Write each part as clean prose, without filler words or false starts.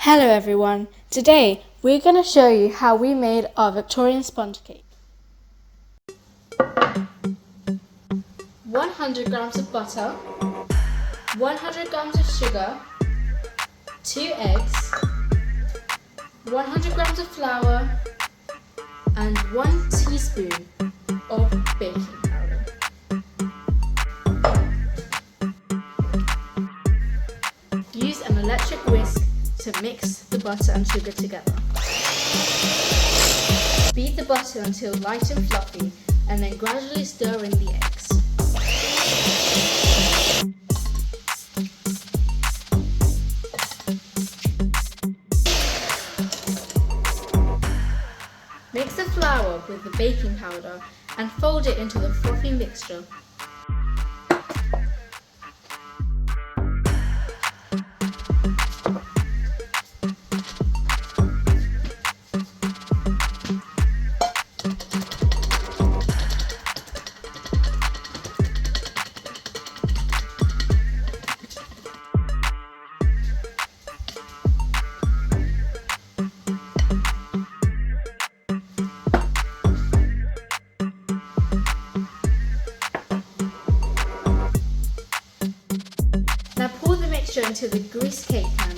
Hello everyone, today we're going to show you how we made our Victorian sponge cake. 100 grams of butter, 100 grams of sugar, 2 eggs, 100 grams of flour and 1 teaspoon of baking powder. Use an electric whisk to mix the butter and sugar together. Beat the butter until light and fluffy and then gradually stir in the eggs. Mix the flour with the baking powder and fold it into the frothy mixture. Now pour the mixture into the greased cake pan.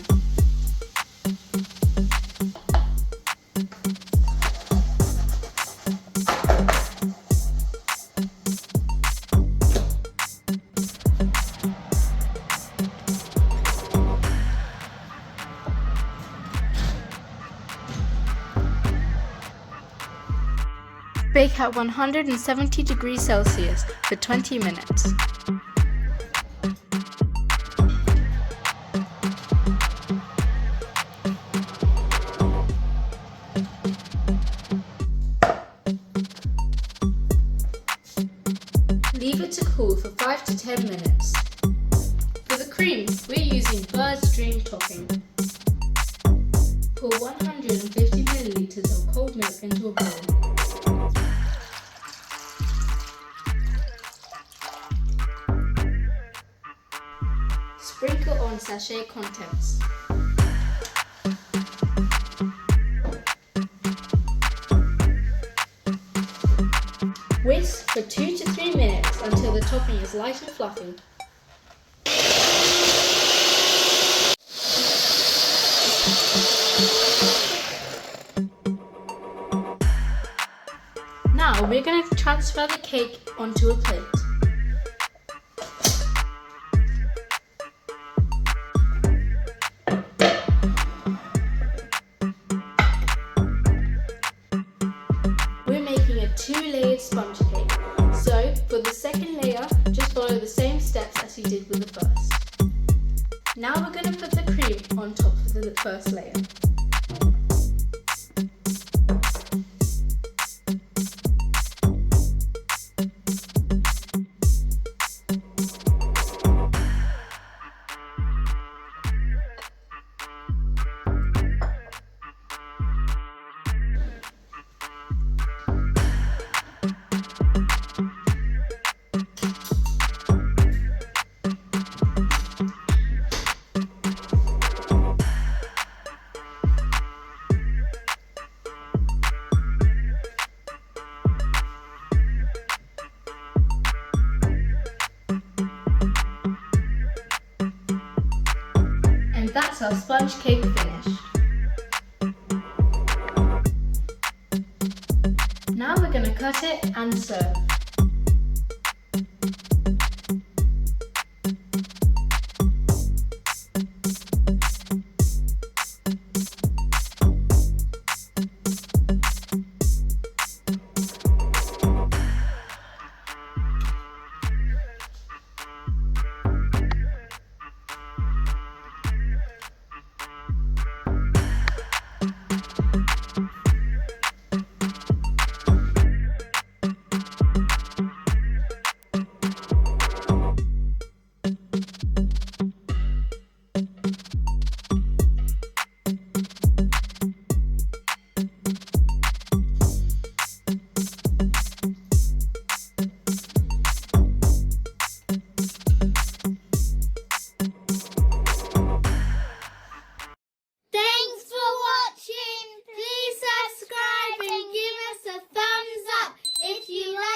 Bake at 170 degrees Celsius for 20 minutes. Leave it to cool for 5 to 10 minutes. For the cream, we're using bird's dream topping. Pour 150 milliliters of cold milk into a bowl. Sprinkle on sachet contents. Whisk for 2 to 3 minutes until the topping is light and fluffy. Now we're going to transfer the cake onto a plate. We're making a 2-layered sponge cake, so for the second layer, just follow the same steps as you did with the first. Now we're going to put the cream on top of the first layer. And that's our sponge cake finished. Now we're going to cut it and serve.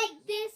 like this